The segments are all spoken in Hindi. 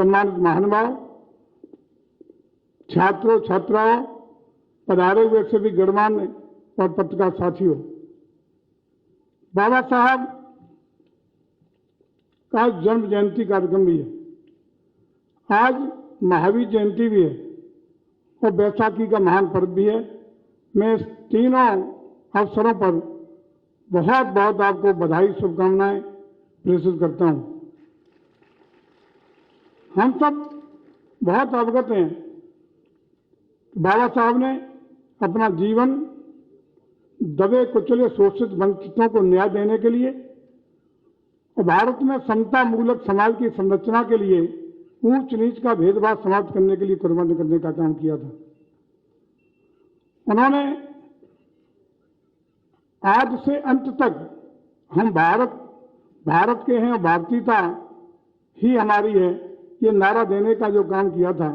सम्मानित महानुभाव, छात्रों छात्राओं, पधारे हुए सभी गणमान्य और पत्रकार साथियों, बाबा साहब का जन्म जयंती कार्यक्रम भी है। आज महावीर जयंती भी है और बैसाखी का महान पर्व भी है। मैं इस तीनों अवसरों पर बहुत बहुत आपको बधाई, शुभकामनाएं प्रेषित करता हूं। हम सब बहुत अवगत हैं, बाबा साहब ने अपना जीवन दबे कुचले शोषित वंचितों को न्याय देने के लिए और भारत में समता मूलक समाज की संरचना के लिए ऊंच नीच का भेदभाव समाप्त करने के लिए कुर्बानी करने का काम किया था। उन्होंने आज से अंत तक हम भारत के हैं और भारतीयता ही हमारी है, ये नारा देने का जो काम किया था,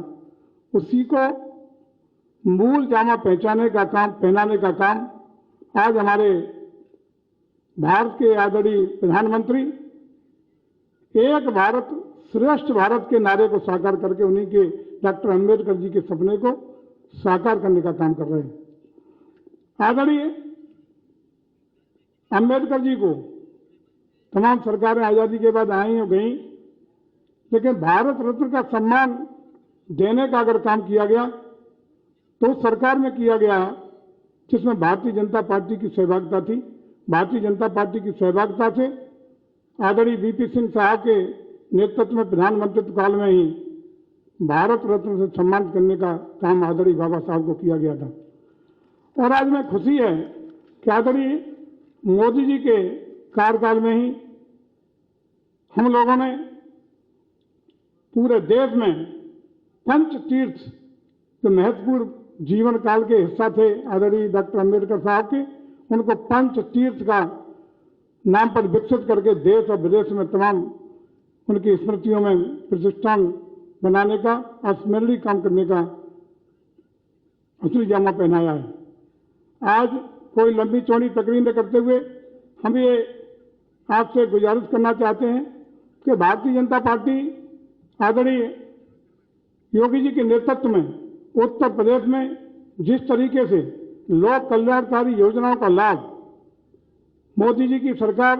उसी को मूल जामा पहचाने का काम, पहनाने का काम आज हमारे भारत के आदरणीय प्रधानमंत्री एक भारत श्रेष्ठ भारत के नारे को साकार करके उन्हीं के डॉक्टर अंबेडकर जी के सपने को साकार करने का काम कर रहे हैं। आदरणीय अंबेडकर जी को तमाम सरकारें आजादी के बाद आई और गई, लेकिन भारत रत्न का सम्मान देने का अगर काम किया गया तो उस सरकार में किया गया जिसमें भारतीय जनता पार्टी की सहभागिता थी। भारतीय जनता पार्टी की सहभागिता से आदरणीय वीपी सिंह साहब के नेतृत्व में प्रधानमंत्रित्व काल में ही भारत रत्न से सम्मान करने का काम आदरणीय बाबा साहब को किया गया था। और आज में खुशी है कि आदरणीय मोदी जी के कार्यकाल में ही हम लोगों ने पूरे देश में पंच तीर्थ जो महत्वपूर्ण जीवन काल के हिस्सा थे आदरणीय डॉक्टर अंबेडकर साहब के, उनको पंच तीर्थ का नाम पर विकसित करके देश और विदेश में तमाम उनकी स्मृतियों में प्रतिष्ठान बनाने का अस्मरणीय काम करने का असली जामा पहनाया है। आज कोई लंबी चौड़ी तकरीर न करते हुए हम ये आपसे गुजारिश करना चाहते हैं कि भारतीय जनता पार्टी आदरणीय योगी जी के नेतृत्व में उत्तर प्रदेश में जिस तरीके से लोक कल्याणकारी योजनाओं का लाभ, मोदी जी की सरकार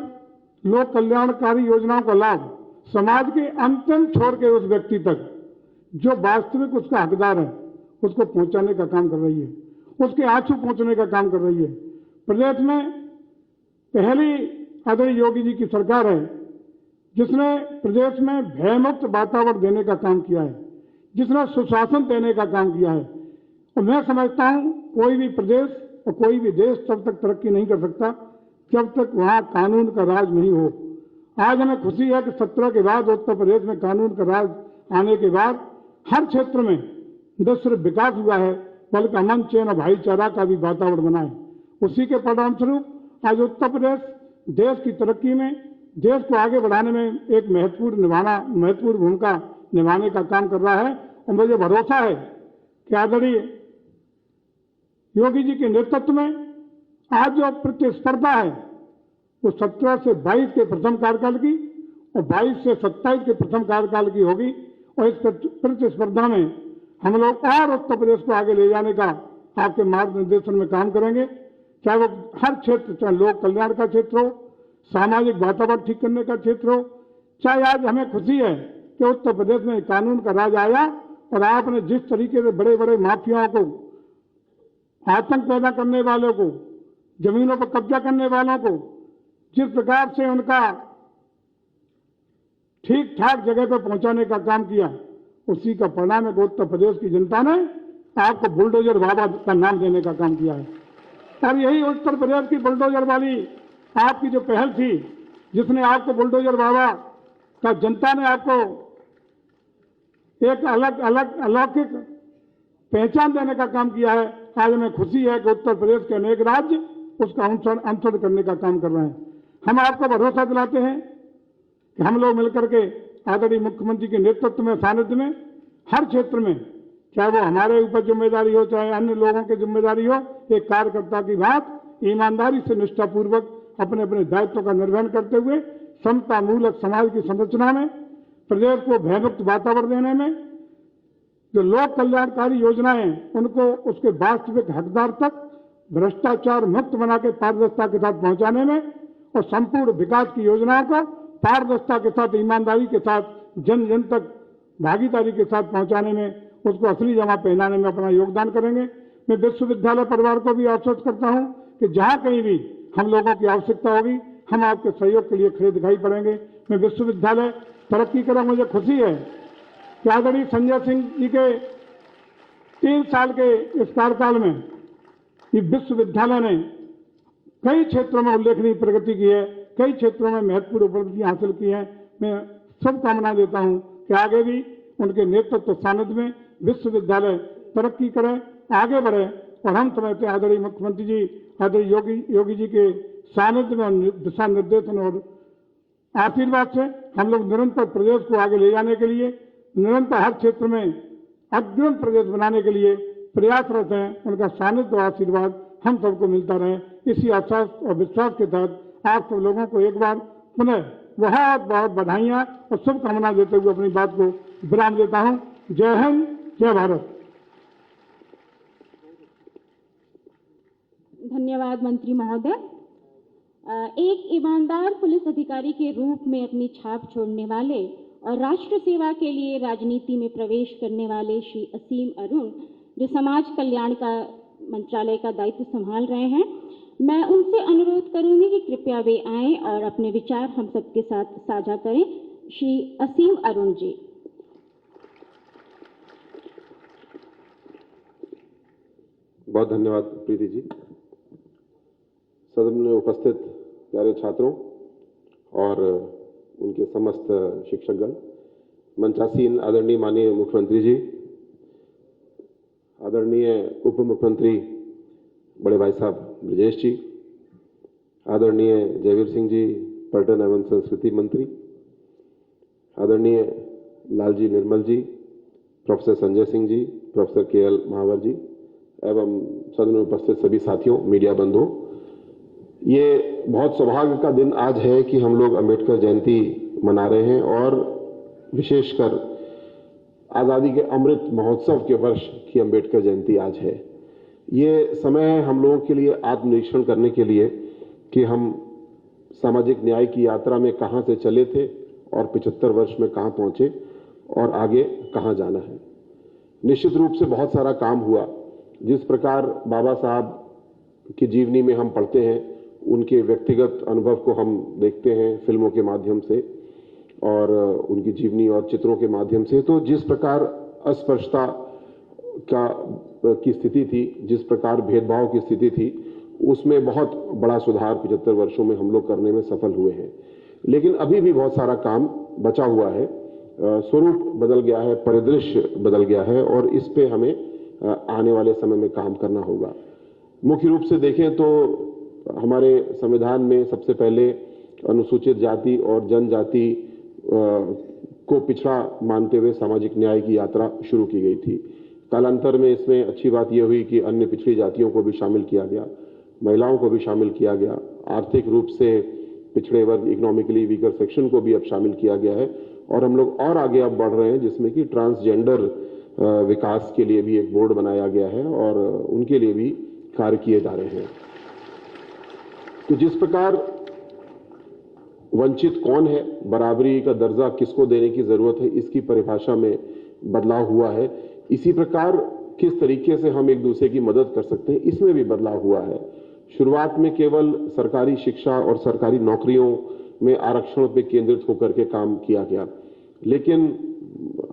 लोक कल्याणकारी योजनाओं का लाभ समाज के अंतिम छोर के उस व्यक्ति तक जो वास्तविक उसका हकदार है उसको पहुंचाने का काम कर रही है, उसके आंसू पहुंचने का काम कर रही है। प्रदेश में पहली आदरणीय योगी जी की सरकार है जिसने प्रदेश में भयमुक्त वातावरण देने का काम किया है, जिसने सुशासन देने का काम किया है। और मैं समझता हूं कोई भी प्रदेश और कोई भी देश तब तक तरक्की नहीं कर सकता जब तक वहां कानून का राज नहीं हो। आज हमें खुशी है कि 17 के बाद उत्तर प्रदेश में कानून का राज आने के बाद हर क्षेत्र में न सिर्फ विकास हुआ है बल्कि अमन चैन और भाईचारा का भी वातावरण बना है। उसी के परिणाम स्वरूप आज उत्तर प्रदेश देश की तरक्की में, देश को आगे बढ़ाने में एक महत्वपूर्ण भूमिका निभाने का काम कर रहा है। और मुझे भरोसा है कि आदरणीय योगी जी के नेतृत्व में आज जो प्रतिस्पर्धा है वो 17 से 22 के प्रथम कार्यकाल की और 22 से 27 के प्रथम कार्यकाल की होगी। और इस प्रतिस्पर्धा में हम लोग और उत्तर प्रदेश को आगे ले जाने का आपके मार्गनिर्देशन में काम करेंगे, चाहे वो हर क्षेत्र, चाहे लोक कल्याण का क्षेत्र हो, सामाजिक वातावरण ठीक करने का क्षेत्र हो, चाहे आज हमें खुशी है कि उत्तर प्रदेश में कानून का राज आया और आपने जिस तरीके से बड़े बड़े माफियाओं को, आतंक पैदा करने वालों को, जमीनों पर कब्जा करने वालों को जिस प्रकार से उनका ठीक ठाक जगह पर पहुंचाने का काम किया, उसी का परिणाम है कि उत्तर प्रदेश की जनता ने आपको बुलडोजर बाबा का नाम देने का काम किया है। और यही उत्तर प्रदेश की बुलडोजर वाली आपकी जो पहल थी, जिसने आपको बुलडोजर बाबा का, जनता ने आपको एक अलौकिक पहचान देने का काम किया है। आज हमें खुशी है कि उत्तर प्रदेश के अनेक राज्य उसका अनुसरण करने का काम कर रहे हैं। हम आपको भरोसा दिलाते हैं कि हम लोग मिलकर के आदरणीय मुख्यमंत्री के नेतृत्व में, सानिध्य में हर क्षेत्र में, चाहे वो हमारे ऊपर जिम्मेदारी हो, चाहे अन्य लोगों की जिम्मेदारी हो, एक कार्यकर्ता की बात ईमानदारी से निष्ठापूर्वक अपने अपने दायित्व का निर्वहन करते हुए समता मूलक समाज की संरचना में प्रदेश को भयमुक्त वातावरण देने में, जो लोक कल्याणकारी योजनाएं उनको उसके वास्तविक हकदार तक भ्रष्टाचार मुक्त बना के पारदर्शिता के साथ पहुंचाने में, और संपूर्ण विकास की योजनाओं को पारदर्शिता के साथ, ईमानदारी के साथ, जन जन तक भागीदारी के साथ पहुंचाने में, उसको असली जमा पहनाने में अपना योगदान करेंगे। मैं विश्वविद्यालय परिवार को भी आश्वस्त करता हूं कि जहां कहीं भी हम लोगों की आवश्यकता होगी, हम आपके सहयोग के लिए खड़े दिखाई पड़ेंगे। मैं विश्वविद्यालय तरक्की करें, मुझे खुशी है कि आदरणीय संजय सिंह जी के 3 साल के इस कार्यकाल में ये विश्वविद्यालय ने कई क्षेत्रों में उल्लेखनीय प्रगति की है, कई क्षेत्रों में महत्वपूर्ण उपलब्धियां हासिल की हैं। मैं शुभकामनाएं देता हूं कि आगे भी उनके नेतृत्व सानिध्य में विश्वविद्यालय तरक्की करे, आगे बढ़े, और हम समय से आदरणीय मुख्यमंत्री जी, आदरणीय योगी जी के सानिध्य में और दिशा निर्देशन और आशीर्वाद से हम लोग निरंतर प्रदेश को आगे ले जाने के लिए, निरंतर हर क्षेत्र में अग्रणी प्रदेश बनाने के लिए प्रयासरत हैं। उनका सानिध्य और आशीर्वाद हम सबको मिलता रहे, इसी आशा और विश्वास के तहत आप सब लोगों को एक बार पुनः बहुत बहुत बधाइयां और शुभकामनाएं देते हुए अपनी बात को विराम देता हूं। जय हिंद, जय भारत। धन्यवाद मंत्री महोदय। एक ईमानदार पुलिस अधिकारी के रूप में अपनी छाप छोड़ने वाले और राष्ट्र सेवा के लिए राजनीति में प्रवेश करने वाले श्री असीम अरुण, जो समाज कल्याण का मंत्रालय का दायित्व संभाल रहे हैं, मैं उनसे अनुरोध करूंगी कि कृपया वे आएं और अपने विचार हम सबके साथ साझा करें। श्री असीम अरुण जी। बहुत धन्यवाद प्रीति जी। सदन में उपस्थित प्यारे छात्रों और उनके समस्त शिक्षकगण, मंचासीन आदरणीय माननीय मुख्यमंत्री जी, आदरणीय उप मुख्यमंत्री बड़े भाई साहब ब्रजेश जी, आदरणीय जयवीर सिंह जी पर्यटन एवं संस्कृति मंत्री, आदरणीय लालजी निर्मल जी, professor Sanjay Singh ji, professor KL महावर जी एवं सदन में उपस्थित सभी साथियों, मीडिया बंधुओं, ये बहुत सौभाग्य का दिन आज है कि हम लोग अंबेडकर जयंती मना रहे हैं और विशेषकर आजादी के अमृत महोत्सव के वर्ष की अंबेडकर जयंती आज है। ये समय है हम लोगों के लिए आत्मनिरीक्षण करने के लिए कि हम सामाजिक न्याय की यात्रा में कहां से चले थे और 75 वर्ष में कहां पहुंचे और आगे कहां जाना है। निश्चित रूप से बहुत सारा काम हुआ। जिस प्रकार बाबा साहब की जीवनी में हम पढ़ते हैं, उनके व्यक्तिगत अनुभव को हम देखते हैं फिल्मों के माध्यम से और उनकी जीवनी और चित्रों के माध्यम से, तो जिस प्रकार अस्पृश्यता की स्थिति थी, जिस प्रकार भेदभाव की स्थिति थी, उसमें बहुत बड़ा सुधार 75 वर्षों में हम लोग करने में सफल हुए हैं। लेकिन अभी भी बहुत सारा काम बचा हुआ है। स्वरूप बदल गया है, परिदृश्य बदल गया है और इस पे हमें आने वाले समय में काम करना होगा। मुख्य रूप से देखें तो हमारे संविधान में सबसे पहले अनुसूचित जाति और जनजाति को पिछड़ा मानते हुए सामाजिक न्याय की यात्रा शुरू की गई थी। कालांतर में इसमें अच्छी बात यह हुई कि अन्य पिछड़ी जातियों को भी शामिल किया गया, महिलाओं को भी शामिल किया गया, आर्थिक रूप से पिछड़े वर्ग, इकोनॉमिकली वीकर सेक्शन को भी अब शामिल किया गया है और हम लोग और आगे अब बढ़ रहे हैं, जिसमें कि ट्रांसजेंडर विकास के लिए भी एक बोर्ड बनाया गया है और उनके लिए भी कार्य किए जा रहे हैं। तो जिस प्रकार वंचित कौन है, बराबरी का दर्जा किसको देने की जरूरत है, इसकी परिभाषा में बदलाव हुआ है, इसी प्रकार किस तरीके से हम एक दूसरे की मदद कर सकते हैं, इसमें भी बदलाव हुआ है। शुरुआत में केवल सरकारी शिक्षा और सरकारी नौकरियों में आरक्षण पे केंद्रित होकर के काम किया गया, लेकिन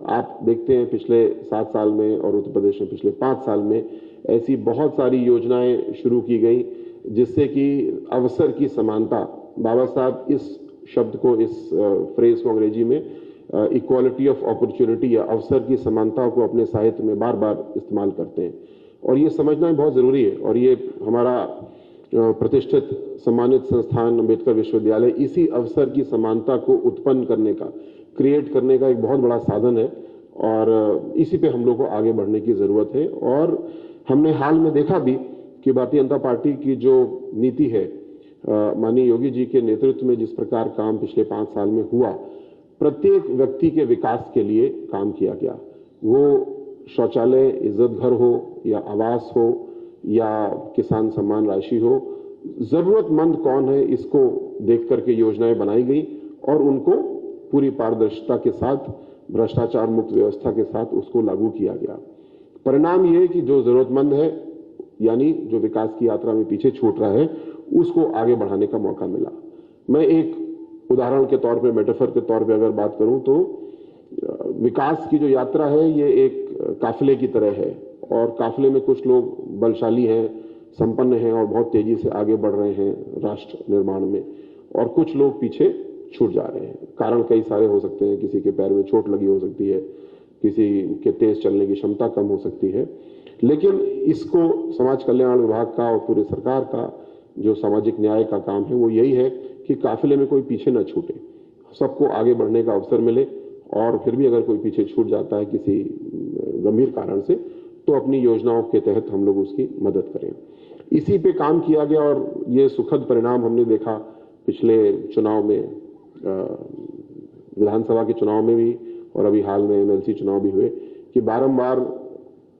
आप देखते हैं पिछले 7 साल में और उत्तर प्रदेश में पिछले 5 साल में ऐसी बहुत सारी योजनाएं शुरू की गई जिससे कि अवसर की समानता, बाबा साहब इस शब्द को, इस फ्रेज को अंग्रेजी में इक्वालिटी ऑफ अपॉर्चुनिटी या अवसर की समानता को अपने साहित्य में बार बार इस्तेमाल करते हैं और ये समझना बहुत जरूरी है। और ये हमारा प्रतिष्ठित सम्मानित संस्थान अम्बेडकर विश्वविद्यालय इसी अवसर की समानता को उत्पन्न करने का, क्रिएट करने का एक बहुत बड़ा साधन है और इसी पे हम लोग को आगे बढ़ने की जरूरत है। और हमने हाल में देखा भी कि भारतीय जनता पार्टी की जो नीति है, माननीय योगी जी के नेतृत्व में जिस प्रकार काम पिछले 5 साल में हुआ, प्रत्येक व्यक्ति के विकास के लिए काम किया गया। वो शौचालय, इज्जत घर हो या आवास हो या किसान सम्मान राशि हो, जरूरतमंद कौन है इसको देख करके योजनाएं बनाई गई और उनको पूरी पारदर्शिता के साथ, भ्रष्टाचार मुक्त व्यवस्था के साथ उसको लागू किया गया। परिणाम ये है कि जो जरूरतमंद है, यानी जो विकास की यात्रा में पीछे छूट रहा है, उसको आगे बढ़ाने का मौका मिला। मैं एक उदाहरण के तौर पे, मेटाफर के तौर पे अगर बात करूं तो विकास की जो यात्रा है ये एक काफिले की तरह है और काफिले में कुछ लोग बलशाली हैं, संपन्न हैं और बहुत तेजी से आगे बढ़ रहे हैं राष्ट्र निर्माण में, और कुछ लोग पीछे छूट जा रहे हैं। कारण कई सारे हो सकते हैं, किसी के पैर में चोट लगी हो सकती है, किसी के तेज चलने की क्षमता कम हो सकती है, लेकिन इसको समाज कल्याण विभाग का और पूरे सरकार का जो सामाजिक न्याय का काम है वो यही है कि काफिले में कोई पीछे न छूटे, सबको आगे बढ़ने का अवसर मिले, और फिर भी अगर कोई पीछे छूट जाता है किसी गंभीर कारण से, तो अपनी योजनाओं के तहत हम लोग उसकी मदद करें। इसी पे काम किया गया और ये सुखद परिणाम हमने देखा पिछले चुनाव में, विधानसभा के चुनाव में भी और अभी हाल में एमएलसी चुनाव भी हुए, कि बारंबार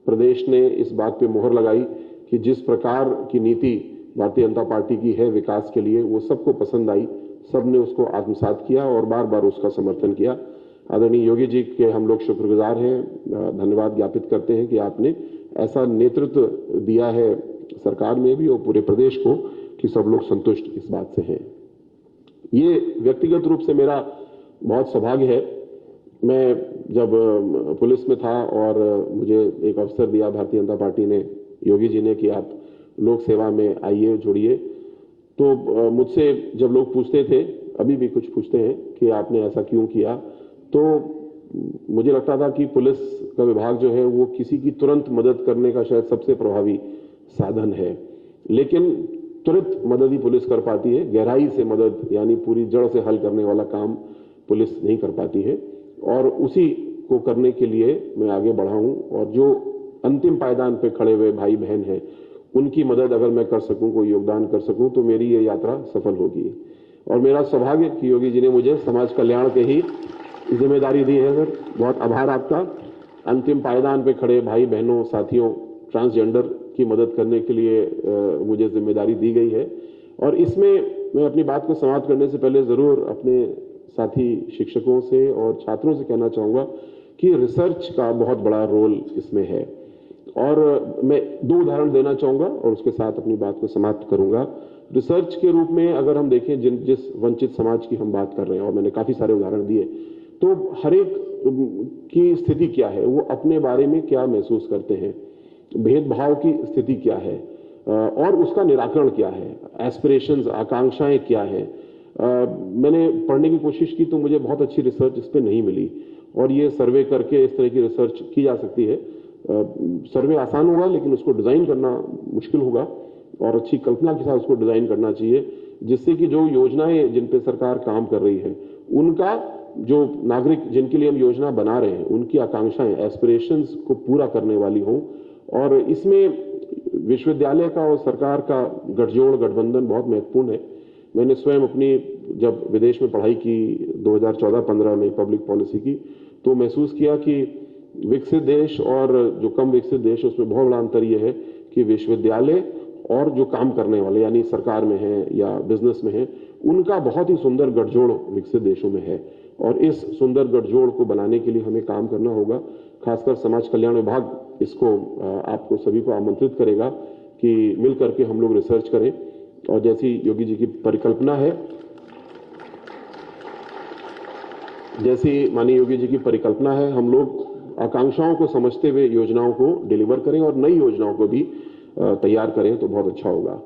प्रदेश ने इस बात पे मोहर लगाई कि जिस प्रकार की नीति भारतीय जनता पार्टी की है विकास के लिए, वो सबको पसंद आई, सबने उसको आत्मसात किया और बार बार उसका समर्थन किया। आदरणीय योगी जी के हम लोग शुक्रगुजार हैं, धन्यवाद ज्ञापित करते हैं कि आपने ऐसा नेतृत्व दिया है सरकार में भी और पूरे प्रदेश को कि सब लोग संतुष्ट इस बात से हैं। ये व्यक्तिगत रूप से मेरा बहुत सौभाग्य है। मैं जब पुलिस में था और मुझे एक अवसर दिया भारतीय जनता पार्टी ने, योगी जी ने, कि आप लोक सेवा में आइए, जुड़िए, तो मुझसे जब लोग पूछते थे, अभी भी कुछ पूछते हैं कि आपने ऐसा क्यों किया, तो मुझे लगता था कि पुलिस का विभाग जो है वो किसी की तुरंत मदद करने का शायद सबसे प्रभावी साधन है, लेकिन तुरंत मदद ही पुलिस कर पाती है, गहराई से मदद यानी पूरी जड़ से हल करने वाला काम पुलिस नहीं कर पाती है, और उसी को करने के लिए मैं आगे बढ़ा हूं। और जो अंतिम पायदान पे खड़े हुए भाई बहन हैं, उनकी मदद अगर मैं कर सकूं, कोई योगदान कर सकूं, तो मेरी ये यात्रा सफल होगी। और मेरा सौभाग्य कि योगी जी ने मुझे समाज कल्याण के ही जिम्मेदारी दी है। सर, बहुत आभार आपका। अंतिम पायदान पे खड़े भाई बहनों, साथियों, ट्रांसजेंडर की मदद करने के लिए मुझे जिम्मेदारी दी गई है, और इसमें मैं अपनी बात को समाप्त करने से पहले जरूर अपने साथी शिक्षकों से और छात्रों से कहना चाहूंगा कि रिसर्च का बहुत बड़ा रोल इसमें है। और मैं 2 उदाहरण देना चाहूंगा और उसके साथ अपनी बात को समाप्त करूंगा। रिसर्च के रूप में अगर हम देखें, जिस वंचित समाज की हम बात कर रहे हैं, और मैंने काफी सारे उदाहरण दिए, तो हर एक की स्थिति क्या है, वो अपने बारे में क्या महसूस करते हैं, भेदभाव की स्थिति क्या है और उसका निराकरण क्या है, एस्पिरेशंस, आकांक्षाएं क्या है। मैंने पढ़ने की कोशिश की तो मुझे बहुत अच्छी रिसर्च इस पर नहीं मिली, और ये सर्वे करके इस तरह की रिसर्च की जा सकती है। सर्वे आसान होगा लेकिन उसको डिजाइन करना मुश्किल होगा, और अच्छी कल्पना के साथ उसको डिजाइन करना चाहिए, जिससे कि जो योजनाएं जिन पे सरकार काम कर रही है, उनका जो नागरिक जिनके लिए हम योजना बना रहे हैं, उनकी आकांक्षाएं, एस्पिरेशंस को पूरा करने वाली हों। और इसमें विश्वविद्यालय का और सरकार का गठजोड़, गठबंधन बहुत महत्वपूर्ण है। मैंने स्वयं अपनी जब विदेश में पढ़ाई की 2014-15 में पब्लिक पॉलिसी की, तो महसूस किया कि विकसित देश और जो कम विकसित देश, उसमें बहुत बड़ा अंतर यह है कि विश्वविद्यालय और जो काम करने वाले यानी सरकार में है या बिजनेस में है, उनका बहुत ही सुंदर गठजोड़ विकसित देशों में है। और इस सुंदर गठजोड़ को बनाने के लिए हमें काम करना होगा। खासकर समाज कल्याण विभाग इसको आपको सभी को आमंत्रित करेगा कि मिल करके हम लोग रिसर्च करें, और जैसी योगी जी की परिकल्पना है, जैसी माननीय योगी जी की परिकल्पना है, हम लोग आकांक्षाओं को समझते हुए योजनाओं को डिलीवर करें और नई योजनाओं को भी तैयार करें, तो बहुत अच्छा होगा।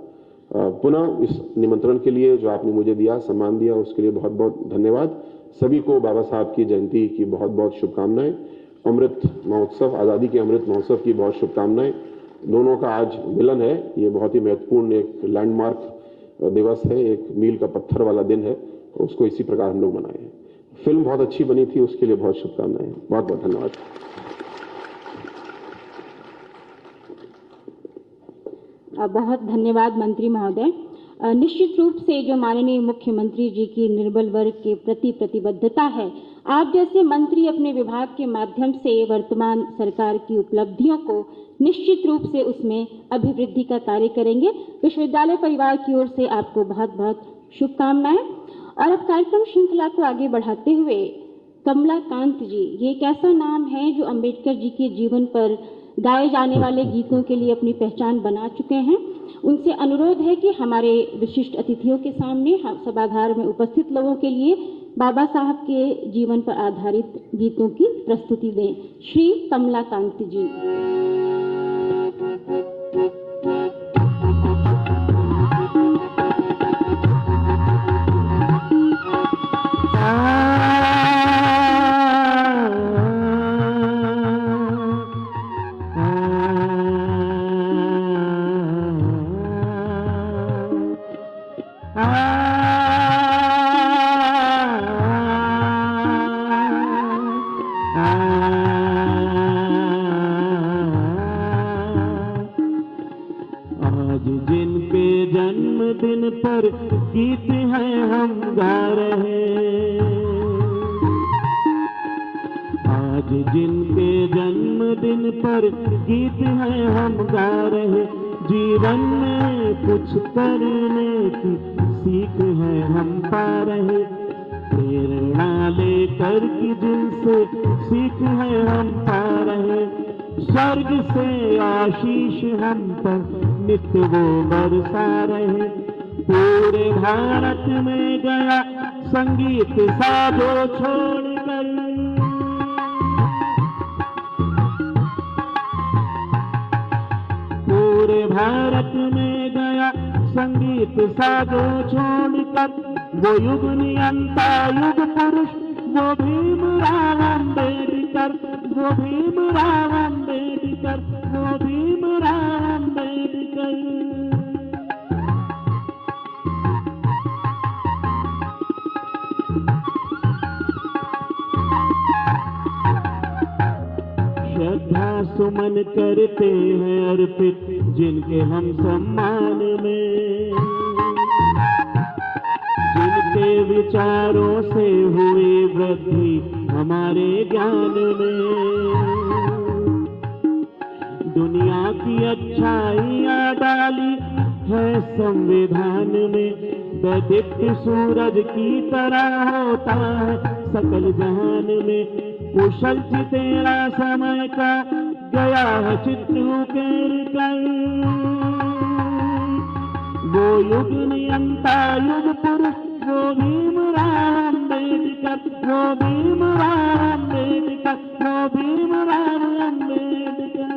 पुनः इस निमंत्रण के लिए जो आपने मुझे दिया, सम्मान दिया, उसके लिए बहुत बहुत धन्यवाद। सभी को बाबा साहब की जयंती की बहुत बहुत शुभकामनाएं। अमृत महोत्सव, आजादी के अमृत महोत्सव की बहुत शुभकामनाएं। दोनों का आज मिलन है, ये बहुत ही महत्वपूर्ण एक लैंडमार्क दिवस है, एक मील का पत्थर वाला दिन है, उसको इसी प्रकार हम लोग मनाए हैं। फिल्म बहुत अच्छी बनी थी, उसके लिए बहुत शुभकामनाएं। बहुत बहुत धन्यवाद। बहुत धन्यवाद मंत्री महोदय। निश्चित रूप से जो माननीय मुख्यमंत्री जी की निर्बल वर्ग के प्रति प्रतिबद्धता है आप जैसे मंत्री अपने विभाग के माध्यम से वर्तमान सरकार की उपलब्धियों को निश्चित रूप से उसमें अभिवृद्धि का कार्य करेंगे। विश्वविद्यालय परिवार की ओर से आपको बहुत बहुत शुभकामनाएं। और अब कार्यक्रम श्रृंखला को आगे बढ़ाते हुए कमलाकांत जी, ये एक ऐसा नाम है जो अंबेडकर जी के जीवन पर गाए जाने वाले गीतों के लिए अपनी पहचान बना चुके हैं। उनसे अनुरोध है कि हमारे विशिष्ट अतिथियों के सामने हम सभागार में उपस्थित लोगों के लिए बाबा साहब के जीवन पर आधारित गीतों की प्रस्तुति दें। श्री कमलाकांत जी। आज जिनके जन्मदिन पर गीत हैं हम गा रहे, आज जिनके जन्मदिन पर गीत हैं हम गा रहे, जीवन में कुछ करने की सीख है हम पा रहे, प्रेरणा लेकर की जिनसे सीख है हम पा रहे, स्वर्ग से आशीष हम पर नित्य वो बरसा रहे। पूरे भारत में गया संगीत साजो छोड़कर, पूरे भारत में गया संगीत साजो छोड़कर, वो युग नियंता युग पुरुष वो भीमराव अम्बेडकर, वो भीमराव अम्बेडकर, वो भीमराव अम्बेडकर। श्रद्धा सुमन करते हैं अर्पित जिनके हम सम्मान में, जिनके विचारों से हुई वृद्धि हमारे ज्ञान में, दुनिया की अच्छाइयाँ डाली है संविधान में, दैदीप्य सूरज की तरह होता है सकल जहान में, कुशल तेरा समय का गया है चित्र उकेर कर, वो युग नियंता युग पुरुष वो भीमराव अम्बेडकर, वो भीमराव अम्बेडकर, वो भीमराव अम्बेडकर।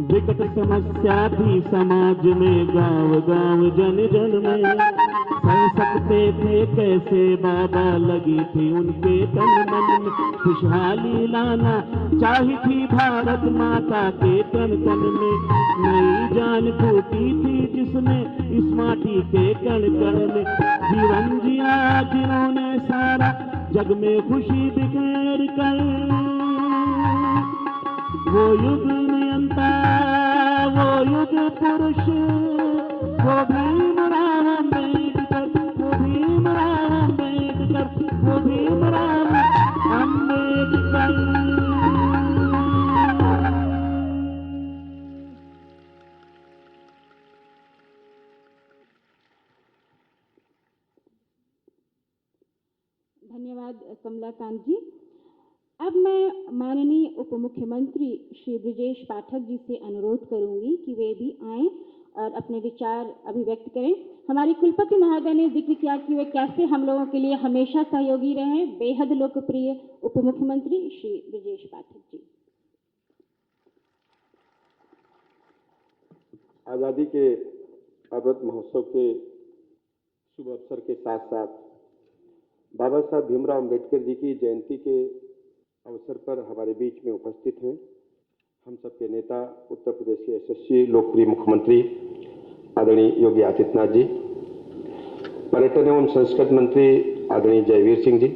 विकट समस्या थी समाज में गांव गांव जन जन में, सह सकते थे कैसे बाबा लगी थी उनके तन मन में, खुशहाली लाना चाही थी भारत माता के तन तन में, नई जान फूटी थी जिसने इस माटी के कण कण में, जीवन जिया जिन्होंने सारा जग में खुशी बिखेर कर, वो युग नियंता वो युग पुरुष वो भीमराव अम्बेडकर, वो भीमराव अम्बेडकर, वो भीमराव अम्बेडकर। धन्यवाद कमलाकांत जी। अब मैं माननीय उप मुख्यमंत्री श्री ब्रजेश पाठक जी से अनुरोध करूंगी कि वे भी आएं और अपने विचार अभिव्यक्त करें। हमारे कुलपति महोदय ने जिक्र किया कि वे कैसे हम लोगों के लिए हमेशा सहयोगी रहे हैं। बेहद लोकप्रिय उप मुख्यमंत्री श्री ब्रजेश पाठक जी। आज़ादी के अमृत महोत्सव के शुभ अवसर के साथ साथ बाबा साहब भीमराव अम्बेडकर जी की जयंती के अवसर पर हमारे बीच में उपस्थित हैं हम सबके नेता उत्तर प्रदेश के यशस्वी लोकप्रिय मुख्यमंत्री आदरणीय योगी आदित्यनाथ जी, पर्यटन एवं संस्कृति मंत्री आदरणीय जयवीर सिंह जी,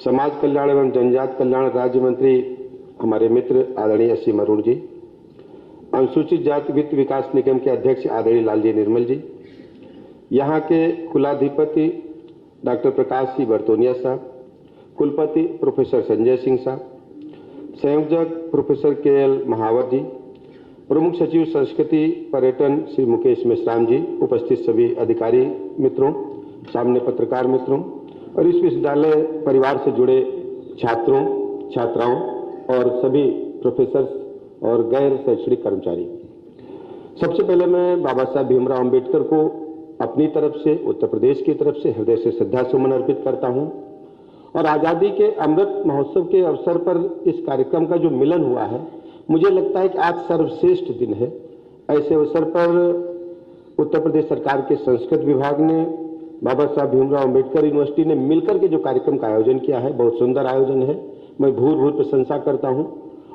समाज कल्याण एवं जनजाति कल्याण राज्य मंत्री हमारे मित्र आदरणीय असीम अरुण जी, अनुसूचित जाति वित्त विकास निगम के अध्यक्ष आदरणीय लालजी निर्मल जी, यहाँ के कुलाधिपति डॉक्टर प्रकाश सिंह बर्तोनिया साहब, कुलपति प्रोफेसर संजय सिंह साहब, संयोजक प्रोफेसर के.एल. महावर जी, प्रमुख सचिव संस्कृति पर्यटन श्री मुकेश मेश्राम जी, उपस्थित सभी अधिकारी मित्रों, सामने पत्रकार मित्रों और इस विश्वविद्यालय परिवार से जुड़े छात्रों, छात्राओं और सभी प्रोफेसर और गैर शैक्षणिक कर्मचारी। सबसे पहले मैं बाबा साहब भीमराव अंबेडकर को अपनी तरफ से, उत्तर प्रदेश की तरफ से हृदय से श्रद्धा सुमन अर्पित करता हूं और आजादी के अमृत महोत्सव के अवसर पर इस कार्यक्रम का जो मिलन हुआ है, मुझे लगता है कि आज सर्वश्रेष्ठ दिन है। ऐसे अवसर पर उत्तर प्रदेश सरकार के संस्कृत विभाग ने, बाबा साहब भीमराव अंबेडकर यूनिवर्सिटी ने मिलकर के जो कार्यक्रम का आयोजन किया है, बहुत सुंदर आयोजन है। मैं भूर भूर प्रशंसा करता हूं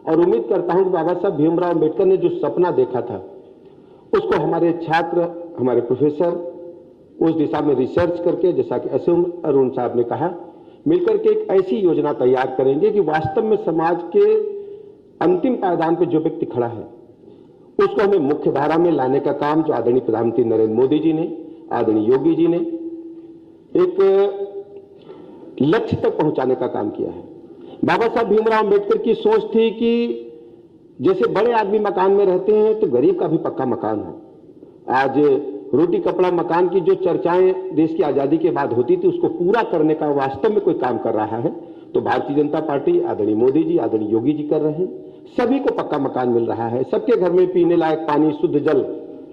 और उम्मीद करता हूं कि बाबा साहब भीमराव अंबेडकर ने जो सपना देखा था उसको हमारे छात्र, हमारे प्रोफेसर उस दिशा में रिसर्च करके, जैसा कि असीम अरुण साहब ने कहा, मिलकर के एक ऐसी योजना तैयार करेंगे कि वास्तव में समाज के अंतिम पायदान पर जो व्यक्ति खड़ा है उसको हमें मुख्य धारा में लाने का काम जो आदरणीय प्रधानमंत्री नरेंद्र मोदी जी ने, आदरणीय योगी जी ने एक लक्ष्य तक पहुंचाने का काम किया है। बाबा साहब भीमराव अंबेडकर की सोच थी कि जैसे बड़े आदमी मकान में रहते हैं तो गरीब का भी पक्का मकान हो। आज रोटी कपड़ा मकान की जो चर्चाएं देश की आजादी के बाद होती थी, उसको पूरा करने का वास्तव में कोई काम कर रहा है तो भारतीय जनता पार्टी, आदरणीय मोदी जी, आदरणीय योगी जी कर रहे हैं। सभी को पक्का मकान मिल रहा है, सबके घर में पीने लायक पानी, शुद्ध जल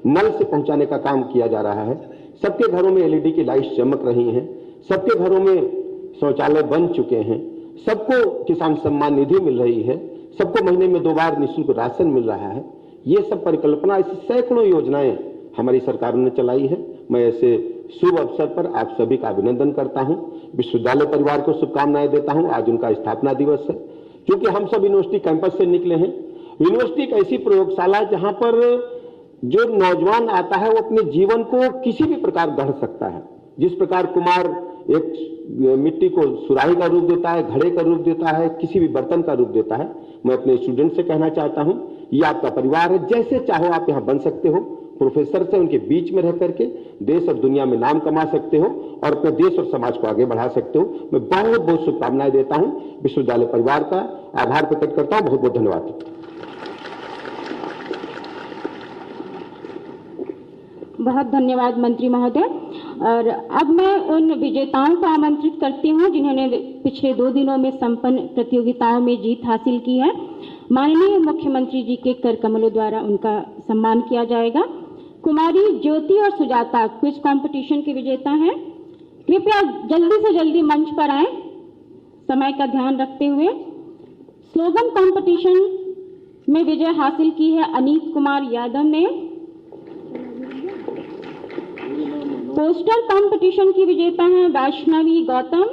नल से पहुंचाने का काम किया जा रहा है, सबके घरों में एलईडी की लाइट्स चमक रही हैं, सबके घरों में शौचालय बन चुके हैं, सबको किसान सम्मान निधि मिल रही है, सबको महीने में 2 बार निःशुल्क राशन मिल रहा है। ये सब परिकल्पना, ऐसी सैकड़ों योजनाएं हमारी सरकार ने चलाई है। मैं ऐसे शुभ अवसर पर आप सभी का अभिनंदन करता हूं, विश्वविद्यालय परिवार को शुभकामनाएं देता हूं। आज उनका स्थापना दिवस है। क्योंकि हम सब यूनिवर्सिटी कैंपस से निकले हैं। यूनिवर्सिटी एक ऐसी प्रयोगशाला जहां पर जो नौजवान आता है वो अपने जीवन को किसी भी प्रकार गढ़ सकता है। जिस प्रकार कुमार एक मिट्टी को सुराही का रूप देता है, घड़े का रूप देता है, किसी भी बर्तन का रूप देता है, मैं अपने स्टूडेंट से कहना चाहता हूं, ये आपका परिवार है, जैसे चाहो आप यहां बन सकते हो। प्रोफेसर से उनके बीच में रह करके देश और दुनिया में नाम कमा सकते हो और अपने देश और समाज को आगे बढ़ा सकते हो। मैं बहुत बहुत शुभकामनाएं देता हूं, विश्वविद्यालय परिवार का आभार प्रकट करता हूं। बहुत बहुत धन्यवाद। बहुत धन्यवाद मंत्री महोदय। और अब मैं उन विजेताओं को आमंत्रित करती हूं जिन्होंने पिछले 2 दिनों में संपन्न प्रतियोगिताओं में जीत हासिल की है। माननीय मुख्यमंत्री जी के कर कमलों द्वारा उनका सम्मान किया जाएगा। कुमारी ज्योति और सुजाता क्विज कंपटीशन के विजेता हैं। कृपया जल्दी से जल्दी मंच पर आएं, समय का ध्यान रखते हुए। स्लोगन कंपटीशन में विजय हासिल की है अनीत कुमार यादव ने। पोस्टर कंपटीशन की विजेता हैं वैष्णवी गौतम।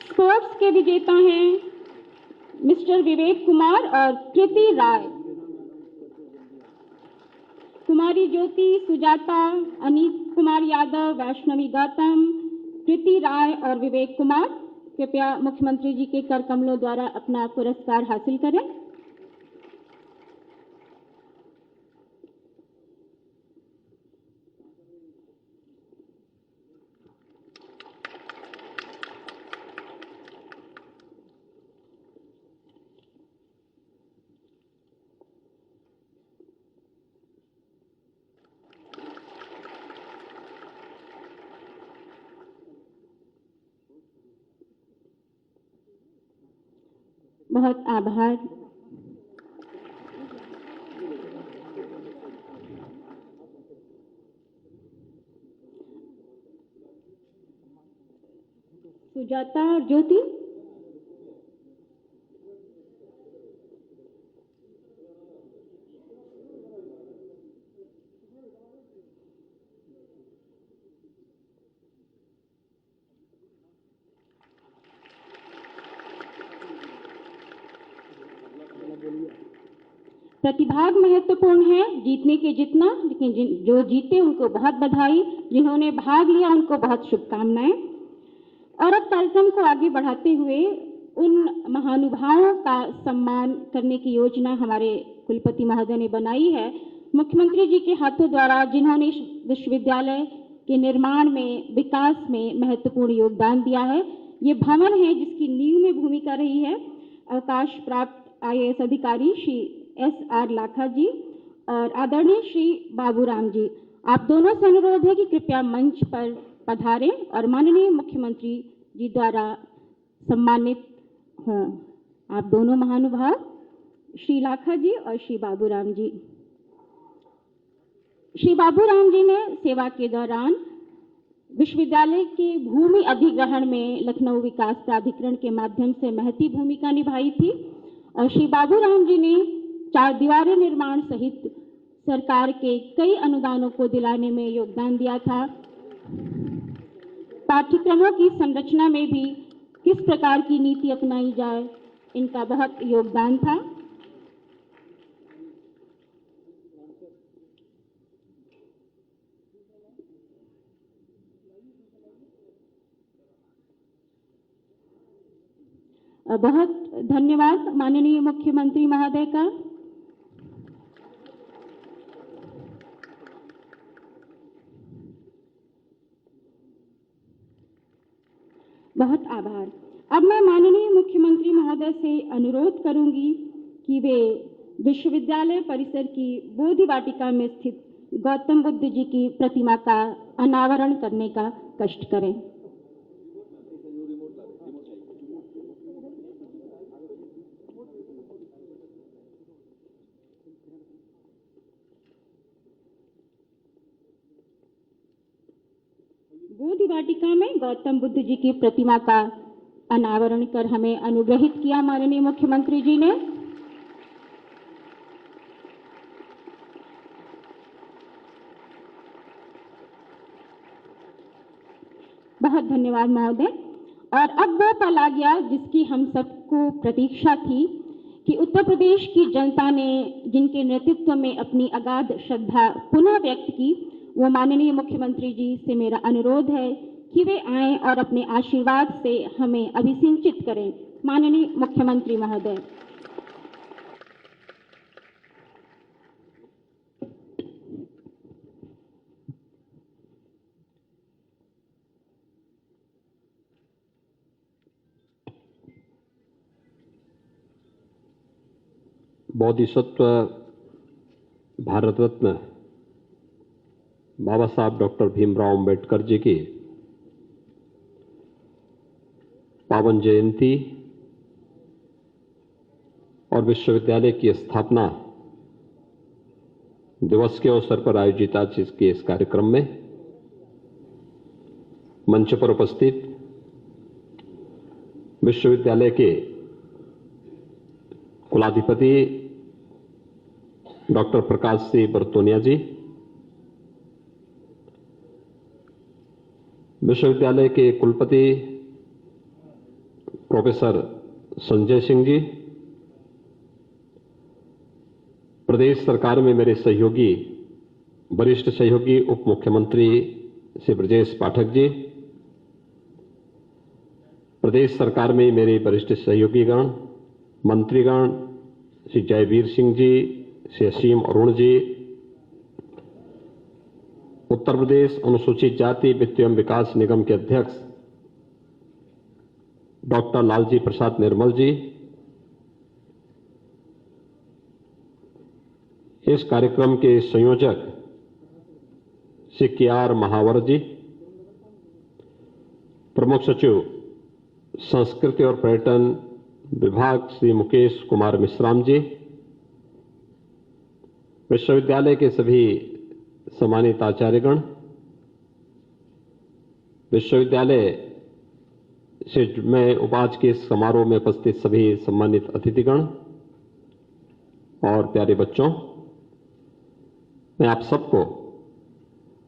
स्पोर्ट्स के विजेता हैं मिस्टर विवेक कुमार और कृति राय। कुमारी ज्योति, सुजाता, अनीत कुमार यादव, वैष्णवी गौतम, कृति राय और विवेक कुमार कृपया मुख्यमंत्री जी के कर कमलों द्वारा अपना पुरस्कार हासिल करें। बहुत आभार। सुजाता और ज्योति, प्रतिभाग महत्वपूर्ण है, जीतने के जितना, लेकिन जो जीते उनको बहुत बधाई, जिन्होंने भाग लिया उनको बहुत शुभकामनाएं। और अब कार्यक्रम को आगे बढ़ाते हुए उन महानुभावों का सम्मान करने की योजना हमारे कुलपति महोदय ने बनाई है, मुख्यमंत्री जी के हाथों द्वारा, जिन्होंने इस विश्वविद्यालय के निर्माण में, विकास में महत्वपूर्ण योगदान दिया है। ये भवन है जिसकी नींव में भूमिका रही है अवकाश प्राप्त IAS अधिकारी श्री SR लाखा जी और आदरणीय श्री बाबूराम जी। आप दोनों से अनुरोध है कि कृपया मंच पर पधारें और माननीय मुख्यमंत्री जी द्वारा सम्मानित हों। आप दोनों महानुभाव श्री लाखा जी और श्री बाबूराम जी। श्री बाबूराम जी ने सेवा के दौरान विश्वविद्यालय के भूमि अधिग्रहण में लखनऊ विकास प्राधिकरण के माध्यम से महती भूमिका निभाई थी और श्री बाबूराम जी ने 4 दीवारें निर्माण सहित सरकार के कई अनुदानों को दिलाने में योगदान दिया था। पाठ्यक्रमों की संरचना में भी किस प्रकार की नीति अपनाई जाए, इनका बहुत योगदान था। बहुत धन्यवाद माननीय मुख्यमंत्री महोदय का। बहुत आभार। अब मैं माननीय मुख्यमंत्री महोदय से अनुरोध करूंगी कि वे विश्वविद्यालय परिसर की बोधि वाटिका में स्थित गौतम बुद्ध जी की प्रतिमा का अनावरण करने का कष्ट करें। बोधि वाटिका में गौतम बुद्ध जी की प्रतिमा का अनावरण कर हमें अनुग्रहित किया माननीय मुख्यमंत्री जी ने। बहुत धन्यवाद महोदय। और अब वो पल आ गया जिसकी हम सबको प्रतीक्षा थी कि उत्तर प्रदेश की जनता ने जिनके नेतृत्व में अपनी अगाध श्रद्धा पुनः व्यक्त की, वो माननीय मुख्यमंत्री जी से मेरा अनुरोध है कि वे आएं और अपने आशीर्वाद से हमें अभिसिंचित करें। माननीय मुख्यमंत्री महोदय। बोधिसत्व भारत रत्न बाबा साहब डॉक्टर भीमराव अंबेडकर जी की पावन जयंती और विश्वविद्यालय की स्थापना दिवस के अवसर पर आयोजित आज के इस कार्यक्रम में मंच पर उपस्थित विश्वविद्यालय के कुलाधिपति डॉक्टर प्रकाश सिंह बरतोनिया जी, विश्वविद्यालय के कुलपति प्रोफेसर संजय सिंह जी, प्रदेश सरकार में मेरे सहयोगी, वरिष्ठ सहयोगी उप मुख्यमंत्री श्री ब्रजेश पाठक जी, प्रदेश सरकार में मेरे वरिष्ठ सहयोगीगण, मंत्रीगण श्री जयवीर सिंह जी, श्री असीम अरुण जी, उत्तर प्रदेश अनुसूचित जाति वित्त एवं विकास निगम के अध्यक्ष डॉक्टर लालजी प्रसाद निर्मल जी, इस कार्यक्रम के संयोजक श्री KR महावर जी, प्रमुख सचिव संस्कृति और पर्यटन विभाग श्री मुकेश कुमार मिश्राम जी, विश्वविद्यालय के सभी सम्मानित आचार्यगण, विश्वविद्यालय से में उपाज के समारोह में उपस्थित सभी सम्मानित अतिथिगण और प्यारे बच्चों, मैं आप सबको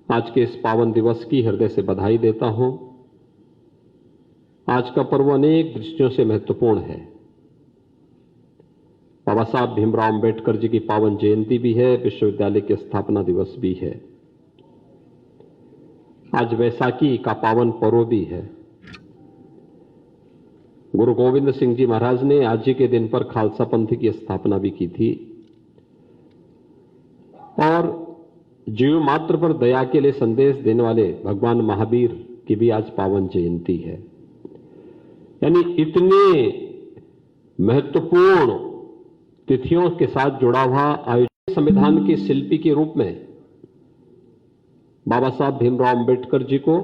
आज के इस पावन दिवस की हृदय से बधाई देता हूं। आज का पर्व अनेक दृष्टियों से महत्वपूर्ण है। बाबा साहब भीमराव अंबेडकर जी की पावन जयंती भी है, विश्वविद्यालय के स्थापना दिवस भी है। आज वैसाखी का पावन पर्व भी है। गुरु गोविंद सिंह जी महाराज ने आज ही के दिन पर खालसा पंथ की स्थापना भी की थी और जीव मात्र पर दया के लिए संदेश देने वाले भगवान महावीर की भी आज पावन जयंती है। यानी इतने महत्वपूर्ण तिथियों के साथ जुड़ा हुआ आयोजन, संविधान के शिल्पी के रूप में बाबा साहब भीमराव अंबेडकर जी को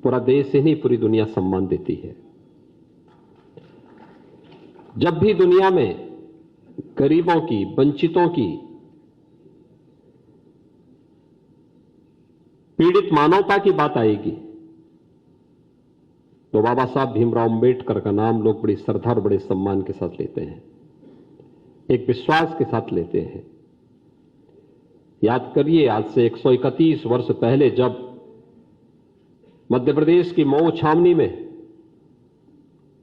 पूरा देश ही नहीं, पूरी दुनिया सम्मान देती है। जब भी दुनिया में गरीबों की, वंचितों की, पीड़ित मानवता की बात आएगी तो बाबा साहब भीमराव अंबेडकर का नाम लोग बड़ी श्रद्धा और बड़े सम्मान के साथ लेते हैं, एक विश्वास के साथ लेते हैं। याद करिए, आज से 131 वर्ष पहले जब मध्य प्रदेश की मऊ छावनी में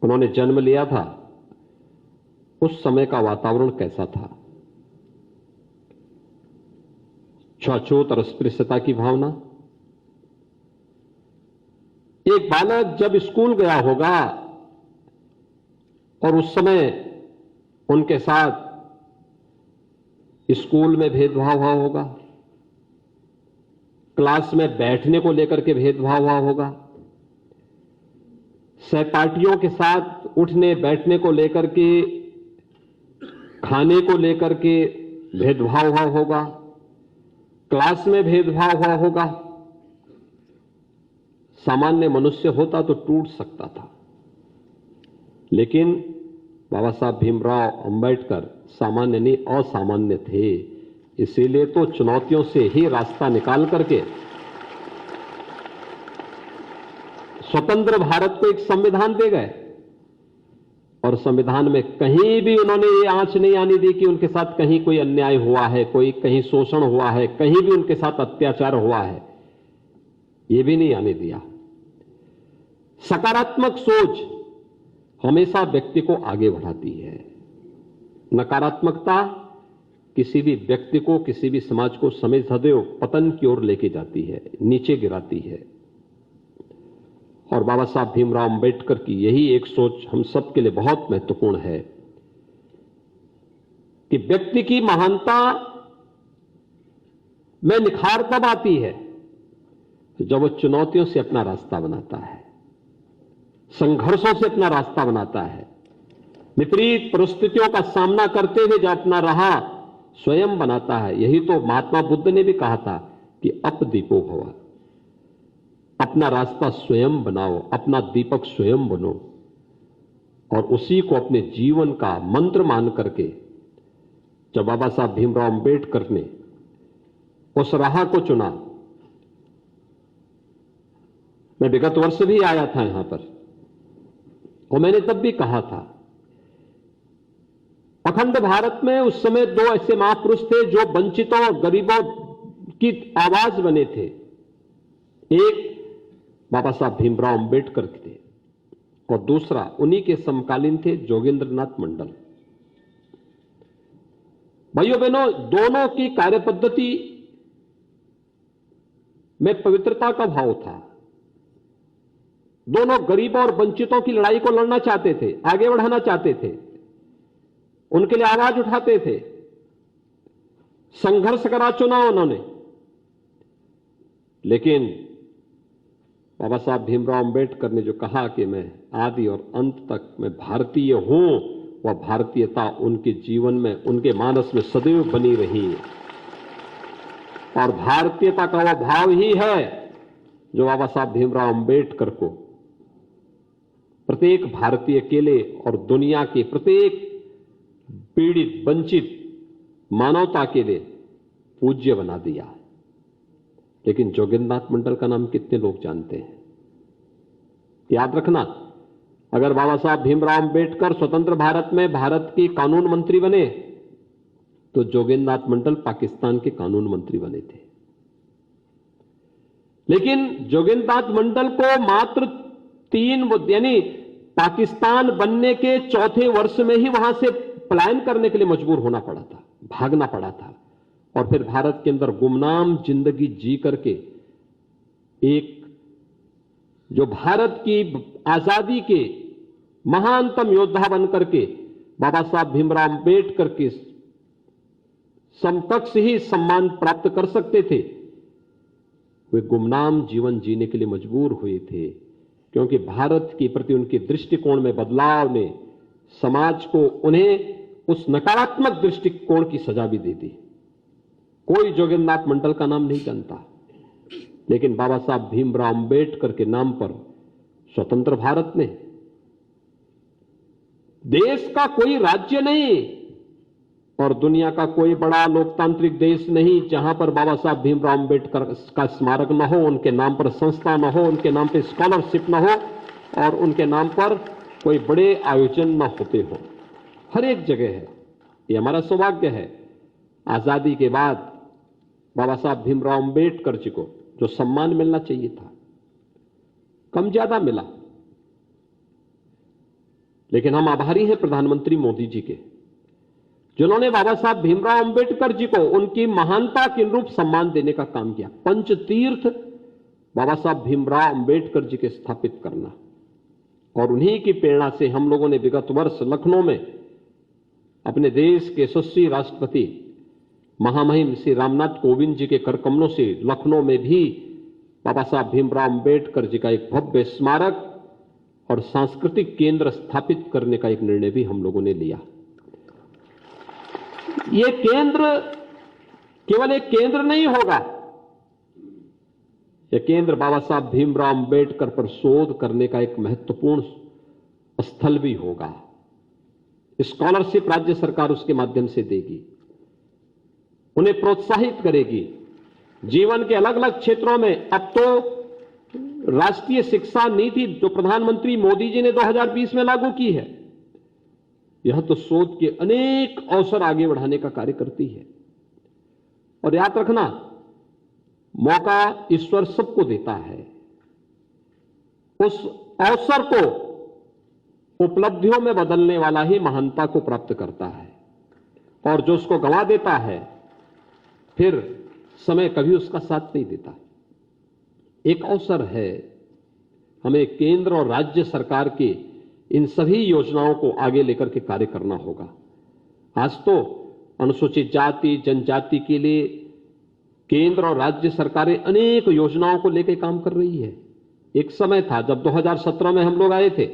उन्होंने जन्म लिया था, उस समय का वातावरण कैसा था? छूआछूत और अस्पृश्यता की भावना। एक बालक जब स्कूल गया होगा और उस समय उनके साथ स्कूल में भेदभाव हुआ होगा, क्लास में बैठने को लेकर के भेदभाव हुआ होगा, सहपाठियों के साथ उठने बैठने को लेकर के, खाने को लेकर के भेदभाव हुआ होगा, क्लास में भेदभाव हुआ होगा। सामान्य मनुष्य होता तो टूट सकता था, लेकिन बाबा साहब भीमराव अंबेडकर सामान्य नहीं, असामान्य थे। इसीलिए तो चुनौतियों से ही रास्ता निकाल करके स्वतंत्र भारत को एक संविधान दे गए और संविधान में कहीं भी उन्होंने ये आंच नहीं आने दी कि उनके साथ कहीं कोई अन्याय हुआ है, कोई कहीं शोषण हुआ है, कहीं भी उनके साथ अत्याचार हुआ है, ये भी नहीं आने दिया। सकारात्मक सोच हमेशा व्यक्ति को आगे बढ़ाती है। नकारात्मकता किसी भी व्यक्ति को, किसी भी समाज को समय सदैव पतन की ओर लेके जाती है, नीचे गिराती है। और बाबा साहब भीमराव अंबेडकर की यही एक सोच हम सब के लिए बहुत महत्वपूर्ण है कि व्यक्ति की महानता में निखार तब आती है जब वो चुनौतियों से अपना रास्ता बनाता है, संघर्षों से अपना रास्ता बनाता है, विपरीत परिस्थितियों का सामना करते हुए जो अपना राह स्वयं बनाता है। यही तो महात्मा बुद्ध ने भी कहा था कि अपदीपो भव, अपना रास्ता स्वयं बनाओ, अपना दीपक स्वयं बनो और उसी को अपने जीवन का मंत्र मान करके जब बाबा साहब भीमराव अंबेडकर ने उस राह को चुना। मैं विगत वर्ष भी आया था यहां पर और मैंने तब भी कहा था, अखंड भारत में उस समय दो ऐसे महापुरुष थे जो वंचितों और गरीबों की आवाज बने थे। एक बाबा साहब भीमराव अंबेडकर थे और दूसरा उन्हीं के समकालीन थे जोगेंद्रनाथ मंडल। भाइयों बहनों, दोनों की कार्यपद्धति में पवित्रता का भाव था। दोनों गरीबों और वंचितों की लड़ाई को लड़ना चाहते थे, आगे बढ़ाना चाहते थे, उनके लिए आवाज उठाते थे, संघर्ष करा चुना उन्होंने। लेकिन बाबा साहब भीमराव अंबेडकर ने जो कहा कि मैं आदि और अंत तक मैं भारतीय हूं, वह भारतीयता उनके जीवन में, उनके मानस में सदैव बनी रही है। और भारतीयता का वह भाव ही है जो बाबा साहब भीमराव अंबेडकर को प्रत्येक भारतीय के लिए और दुनिया के प्रत्येक पीड़ित, वंचित मानवता के लिए पूज्य बना दिया। लेकिन जोगेंद्रनाथ मंडल का नाम कितने लोग जानते हैं? याद रखना, अगर बाबा साहब भीमराव अंबेडकर स्वतंत्र भारत में भारत के कानून मंत्री बने तो जोगेंद्रनाथ मंडल पाकिस्तान के कानून मंत्री बने थे। लेकिन जोगेंद्रनाथ मंडल को मात्र 3 यानी पाकिस्तान बनने के चौथे वर्ष में ही वहां से पलायन करने के लिए मजबूर होना पड़ा था, भागना पड़ा था, और फिर भारत के अंदर गुमनाम जिंदगी जी करके एक जो भारत की आजादी के महानतम योद्धा बनकर के बाबा साहब भीमराव अंबेडकर के समकक्ष ही सम्मान प्राप्त कर सकते थे, वे गुमनाम जीवन जीने के लिए मजबूर हुए थे, क्योंकि भारत के प्रति उनके दृष्टिकोण में बदलाव ने समाज को उन्हें उस नकारात्मक दृष्टिकोण की सजा भी दे दी। कोई जोगेंद्रनाथ मंडल का नाम नहीं जानता, लेकिन बाबा साहब भीमराव अंबेडकर के नाम पर स्वतंत्र भारत में देश का कोई राज्य नहीं और दुनिया का कोई बड़ा लोकतांत्रिक देश नहीं जहां पर बाबा साहब भीमराव अंबेडकर का स्मारक न हो, उनके नाम पर संस्था न हो, उनके नाम पर स्कॉलरशिप न हो और उनके नाम पर कोई बड़े आयोजन न होते हो। हर एक जगह है। ये हमारा सौभाग्य है। आजादी के बाद बाबा साहब भीमराव अंबेडकर जी को जो सम्मान मिलना चाहिए था, कम ज्यादा मिला, लेकिन हम आभारी हैं प्रधानमंत्री मोदी जी के, जिन्होंने बाबा साहब भीमराव अंबेडकर जी को उनकी महानता के अनुरूप सम्मान देने का काम किया। पंचतीर्थ बाबा साहब भीमराव अंबेडकर जी के स्थापित करना, और उन्हीं की प्रेरणा से हम लोगों ने विगत वर्ष लखनऊ में अपने देश के यशस्वी राष्ट्रपति महामहिम श्री रामनाथ कोविंद जी के करकमलों से लखनऊ में भी बाबा साहब भीमराव अंबेडकर जी का एक भव्य स्मारक और सांस्कृतिक केंद्र स्थापित करने का एक निर्णय भी हम लोगों ने लिया। ये केंद्र केवल एक केंद्र नहीं होगा, यह केंद्र बाबा साहब भीमराव अंबेडकर पर शोध करने का एक महत्वपूर्ण स्थल भी होगा। स्कॉलरशिप राज्य सरकार उसके माध्यम से देगी, उन्हें प्रोत्साहित करेगी। जीवन के अलग अलग क्षेत्रों में अब तो राष्ट्रीय शिक्षा नीति जो प्रधानमंत्री मोदी जी ने 2020 में लागू की है, यह तो शोध के अनेक अवसर आगे बढ़ाने का कार्य करती है। और याद रखना, मौका ईश्वर सबको देता है, उस अवसर को उपलब्धियों में बदलने वाला ही महानता को प्राप्त करता है, और जो उसको गंवा देता है फिर समय कभी उसका साथ नहीं देता। एक अवसर है, हमें केंद्र और राज्य सरकार के इन सभी योजनाओं को आगे लेकर के कार्य करना होगा। आज तो अनुसूचित जाति जनजाति के लिए केंद्र और राज्य सरकारें अनेक योजनाओं को लेकर काम कर रही है। एक समय था जब 2017 में हम लोग आए थे,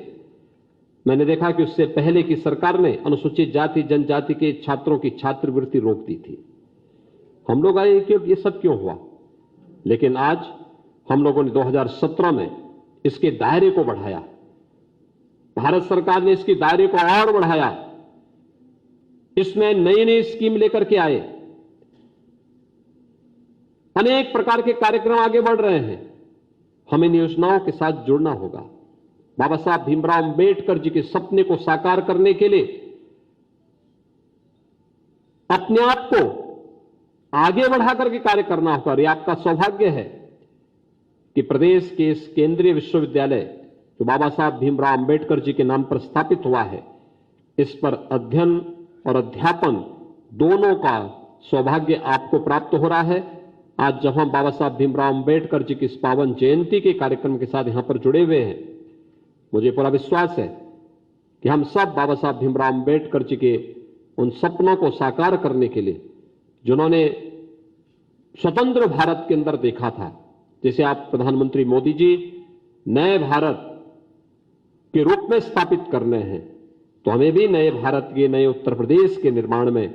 मैंने देखा कि उससे पहले की सरकार ने अनुसूचित जाति जनजाति के छात्रों की छात्रवृत्ति रोक दी थी। हम लोग आए कि ये सब क्यों हुआ, लेकिन आज हम लोगों ने 2017 में इसके दायरे को बढ़ाया, भारत सरकार ने इसके दायरे को और बढ़ाया, इसमें नई नई स्कीम लेकर के आए, अनेक प्रकार के कार्यक्रम आगे बढ़ रहे हैं। हमें इन योजनाओं के साथ जुड़ना होगा। बाबा साहब भीमराव अंबेडकर जी के सपने को साकार करने के लिए अपने आप को आगे बढ़ा करके कार्य करना होगा। और ये आपका सौभाग्य है कि प्रदेश के इस केंद्रीय विश्वविद्यालय जो बाबा साहब भीमराव अंबेडकर जी के नाम पर स्थापित हुआ है, इस पर अध्ययन और अध्यापन दोनों का सौभाग्य आपको प्राप्त हो रहा है। आज जब हम बाबा साहब भीमराव अंबेडकर जी की इस पावन जयंती के कार्यक्रम के साथ यहां पर जुड़े हुए हैं, मुझे पूरा विश्वास है कि हम सब बाबा साहब भीमराव अंबेडकर जी के उन सपनों को साकार करने के लिए, जिन्होंने स्वतंत्र भारत के अंदर देखा था, जैसे आप प्रधानमंत्री मोदी जी नए भारत के रूप में स्थापित करने हैं, तो हमें भी नए भारत के, नए उत्तर प्रदेश के निर्माण में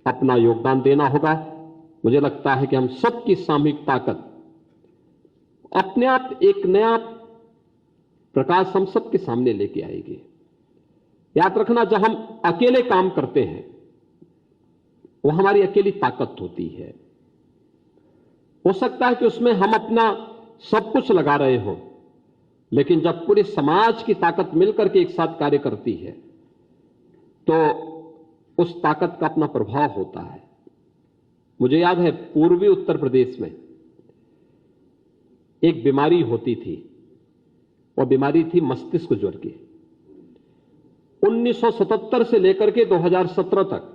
अपना योगदान देना होगा। मुझे लगता है कि हम सबकी सामूहिक ताकत अपने आप एक नया प्रकाश हम सबके सामने लेके आएगी। याद रखना, जब हम अकेले काम करते हैं वो हमारी अकेली ताकत होती है। हो सकता है कि उसमें हम अपना सब कुछ लगा रहे हो, लेकिन जब पूरे समाज की ताकत मिलकर के एक साथ कार्य करती है तो उस ताकत का अपना प्रभाव होता है। मुझे याद है पूर्वी उत्तर प्रदेश में एक बीमारी होती थी, वो बीमारी थी मस्तिष्क ज्वर की। 1977 से लेकर के 2017 तक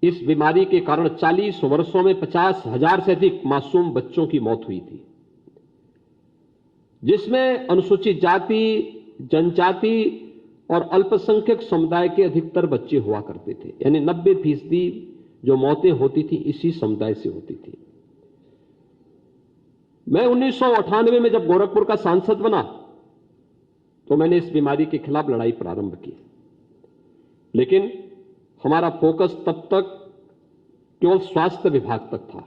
इस बीमारी के कारण 40 वर्षों में 50,000 से अधिक मासूम बच्चों की मौत हुई थी, जिसमें अनुसूचित जाति, जनजाति और अल्पसंख्यक समुदाय के अधिकतर बच्चे हुआ करते थे। यानी 90% जो मौतें होती थी इसी समुदाय से होती थी। मैं 1998 में जब गोरखपुर का सांसद बना तो मैंने इस बीमारी के खिलाफ लड़ाई प्रारंभ की, लेकिन हमारा फोकस तब तक केवल स्वास्थ्य विभाग तक था,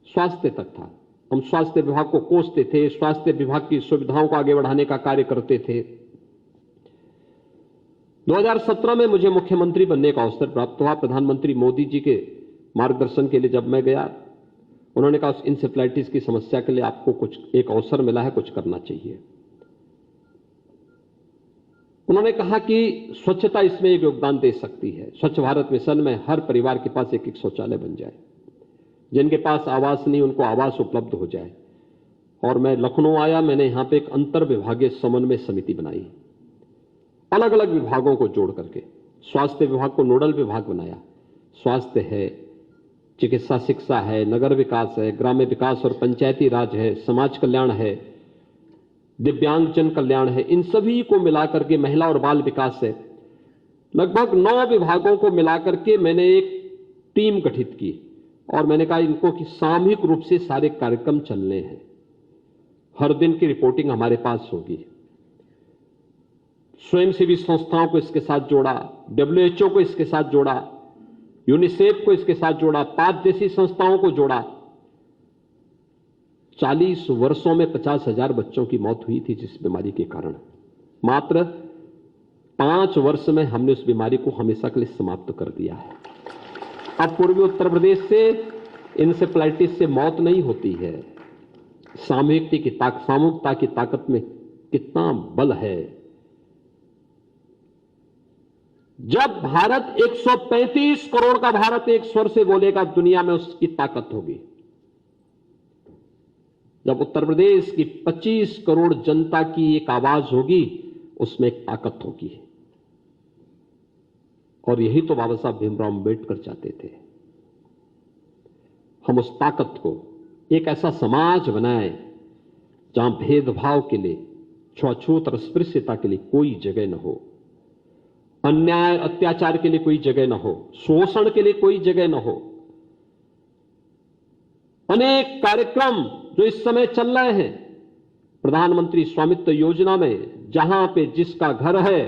स्वास्थ्य तक था। हम स्वास्थ्य विभाग को कोसते थे, स्वास्थ्य विभाग की सुविधाओं को आगे बढ़ाने का कार्य करते थे। 2017 में मुझे मुख्यमंत्री बनने का अवसर प्राप्त हुआ। प्रधानमंत्री मोदी जी के मार्गदर्शन के लिए जब मैं गया, उन्होंने कहा इंसेफ्लाइटिस की समस्या के लिए आपको कुछ एक अवसर मिला है, कुछ करना चाहिए। उन्होंने कहा कि स्वच्छता इसमें एक योगदान दे सकती है। स्वच्छ भारत मिशन में हर परिवार के पास एक शौचालय बन जाए, जिनके पास आवास नहीं उनको आवास उपलब्ध हो जाए। और मैं लखनऊ आया, मैंने यहां पे एक अंतर विभागीय समन्वय समिति बनाई, अलग अलग विभागों को जोड़ करके। स्वास्थ्य विभाग को नोडल विभाग बनाया। स्वास्थ्य है, चिकित्सा शिक्षा है, नगर विकास है, ग्राम्य विकास और पंचायती राज है, समाज कल्याण है, दिव्यांगजन कल्याण है, इन सभी को मिलाकर के महिला और बाल विकास है। लगभग 9 विभागों को मिलाकर के मैंने एक टीम गठित की और मैंने कहा इनको कि सामूहिक रूप से सारे कार्यक्रम चलने हैं, हर दिन की रिपोर्टिंग हमारे पास होगी। स्वयंसेवी संस्थाओं को इसके साथ जोड़ा, WHO को इसके साथ जोड़ा, यूनिसेफ को इसके साथ जोड़ा, पाद जैसी संस्थाओं को जोड़ा। 40 वर्षों में 50,000 बच्चों की मौत हुई थी जिस बीमारी के कारण। मात्र 5 वर्ष में हमने उस बीमारी को हमेशा के लिए समाप्त कर दिया है। अब पूर्वी उत्तर प्रदेश से इंसेफ्लाइटिस से मौत नहीं होती है। सामूहिकता की ताकत में कितना बल है। जब भारत 135 करोड़ का भारत एक स्वर से बोलेगा, दुनिया में उसकी ताकत होगी। जब उत्तर प्रदेश की 25 करोड़ जनता की एक आवाज होगी, उसमें एक ताकत होगी। और यही तो बाबा साहब भीमराव अम्बेडकर चाहते थे। हम उस ताकत को एक ऐसा समाज बनाएं जहां भेदभाव के लिए, छुआछूत और अस्पृश्यता के लिए कोई जगह न हो, अन्याय अत्याचार के लिए कोई जगह न हो, शोषण के लिए कोई जगह न हो। अनेक कार्यक्रम जो इस समय चल रहे हैं, प्रधानमंत्री स्वामित्व योजना में, जहां पे जिसका घर है,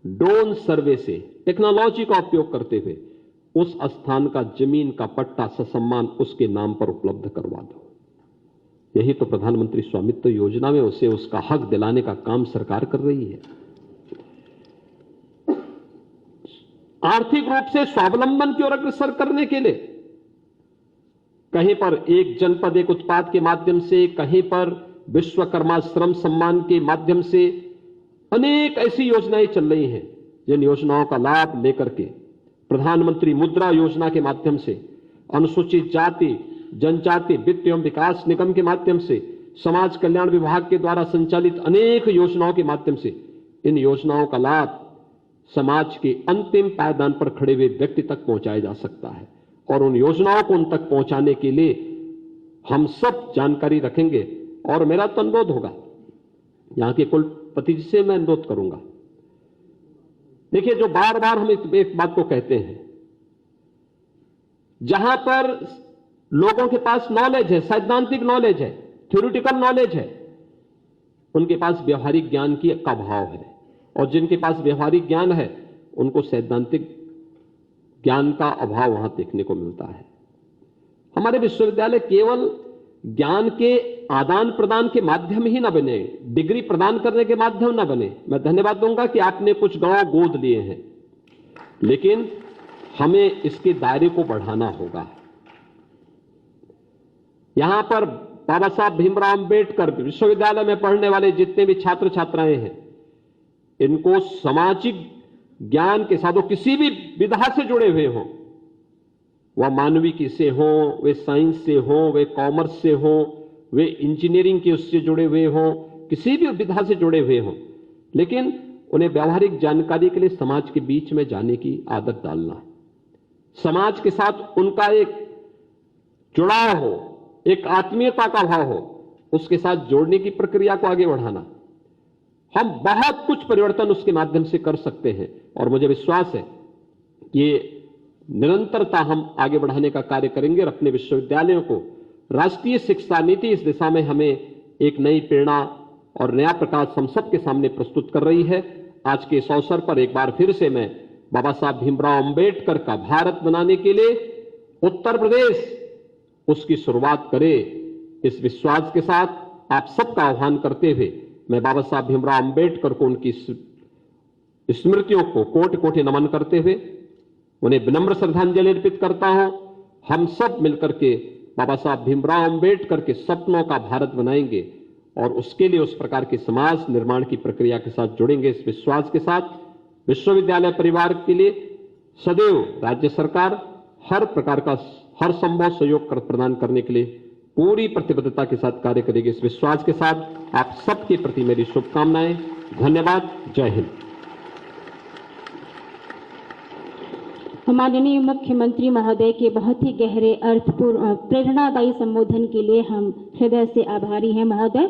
ड्रोन सर्वे से टेक्नोलॉजी का उपयोग करते हुए उस स्थान का जमीन का पट्टा ससम्मान उसके नाम पर उपलब्ध करवा दो। यही तो प्रधानमंत्री स्वामित्व योजना में उसे उसका हक दिलाने का काम सरकार कर रही है। आर्थिक रूप से स्वावलंबन की ओर अग्रसर करने के लिए कहीं पर एक जनपद एक उत्पाद के माध्यम से, कहीं पर विश्वकर्मा श्रम सम्मान के माध्यम से अनेक ऐसी योजनाएं चल रही हैं, जिन योजनाओं का लाभ लेकर के प्रधानमंत्री मुद्रा योजना के माध्यम से, अनुसूचित जाति जनजाति वित्त एवं विकास निगम के माध्यम से, समाज कल्याण विभाग के द्वारा संचालित अनेक योजनाओं के माध्यम से इन योजनाओं का लाभ समाज के अंतिम पायदान पर खड़े हुए व्यक्ति तक पहुंचाया जा सकता है। और उन योजनाओं को उन तक पहुंचाने के लिए हम सब जानकारी रखेंगे। और मेरा तो अनुरोध होगा, यहां के कुलपति जी से मैं अनुरोध करूंगा, देखिए जो बार बार हम एक बात को कहते हैं, जहां पर लोगों के पास नॉलेज है, सैद्धांतिक नॉलेज है, थ्योरिटिकल नॉलेज है, उनके पास व्यवहारिक ज्ञान की का अभाव है। और जिनके पास व्यवहारिक ज्ञान है, उनको सैद्धांतिक ज्ञान का अभाव वहां देखने को मिलता है। हमारे विश्वविद्यालय केवल ज्ञान के आदान प्रदान के माध्यम ही ना बने, डिग्री प्रदान करने के माध्यम ना बने। मैं धन्यवाद दूंगा कि आपने कुछ गांव गोद लिए हैं, लेकिन हमें इसके दायरे को बढ़ाना होगा। यहां पर बाबा साहब भीमराव अंबेडकर विश्वविद्यालय में पढ़ने वाले जितने भी छात्र छात्राएं हैं, इनको सामाजिक ज्ञान के साथ, वो किसी भी विधा से जुड़े हुए हों, वह मानविकी से हों, वे साइंस से हों, वे कॉमर्स से हों, वे इंजीनियरिंग के उससे जुड़े हुए हों, किसी भी विधा से जुड़े हुए हों, लेकिन उन्हें व्यावहारिक जानकारी के लिए समाज के बीच में जाने की आदत डालना है। समाज के साथ उनका एक जुड़ाव हो, एक आत्मीयता का भाव हो, उसके साथ जोड़ने की प्रक्रिया को आगे बढ़ाना। हम बहुत कुछ परिवर्तन उसके माध्यम से कर सकते हैं और मुझे विश्वास है कि ये निरंतरता हम आगे बढ़ाने का कार्य करेंगे और अपने विश्वविद्यालयों को राष्ट्रीय शिक्षा नीति इस दिशा में हमें एक नई प्रेरणा और नया प्रकाश हम सबके सामने प्रस्तुत कर रही है। आज के इस अवसर पर एक बार फिर से मैं बाबा साहब भीमराव अंबेडकर का भारत बनाने के लिए उत्तर प्रदेश उसकी शुरुआत करे, इस विश्वास के साथ आप सबका आह्वान करते हुए मैं बाबा साहब भीमराव अंबेडकर को उनकी स्मृतियों को कोटि कोटि नमन करते हुए उन्हें विनम्र श्रद्धांजलि अर्पित करता हूं। हम सब मिलकर के बाबा साहब भीमराव अंबेडकर के सपनों का भारत बनाएंगे और उसके लिए उस प्रकार के समाज निर्माण की प्रक्रिया के साथ जुड़ेंगे। इस विश्वास के साथ विश्वविद्यालय परिवार के लिए सदैव राज्य सरकार हर प्रकार का हर संभव सहयोग प्रदान करने के लिए पूरी प्रतिबद्धता के साथ कार्य करेगी। इस विश्वास के साथ आप सबके प्रति मेरी शुभकामनाएं। धन्यवाद। जय हिंद। माननीय मुख्यमंत्री महोदय के बहुत ही गहरे अर्थपूर्ण प्रेरणादायी संबोधन के लिए हम हृदय से आभारी हैं महोदय।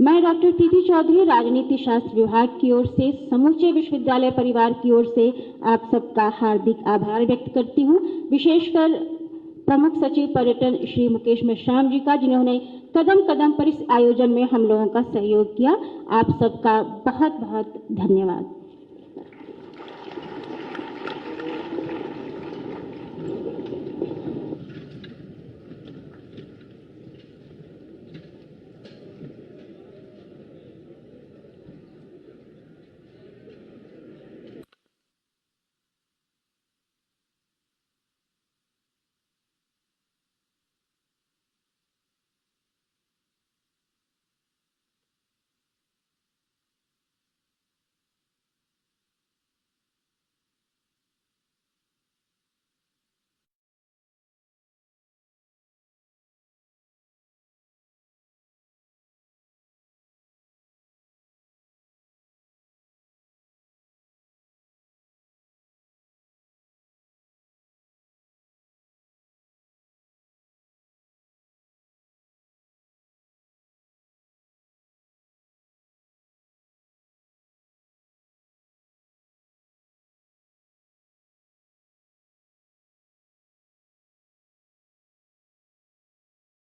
मैं डॉक्टर प्रीति चौधरी राजनीति शास्त्र विभाग की ओर से समूचे विश्वविद्यालय परिवार की ओर से आप सबका हार्दिक आभार व्यक्त करती हूँ, विशेषकर प्रमुख सचिव पर्यटन श्री मुकेश मेश्राम जी का, जिन्होंने कदम कदम पर इस आयोजन में हम लोगों का सहयोग किया। आप सबका बहुत बहुत धन्यवाद।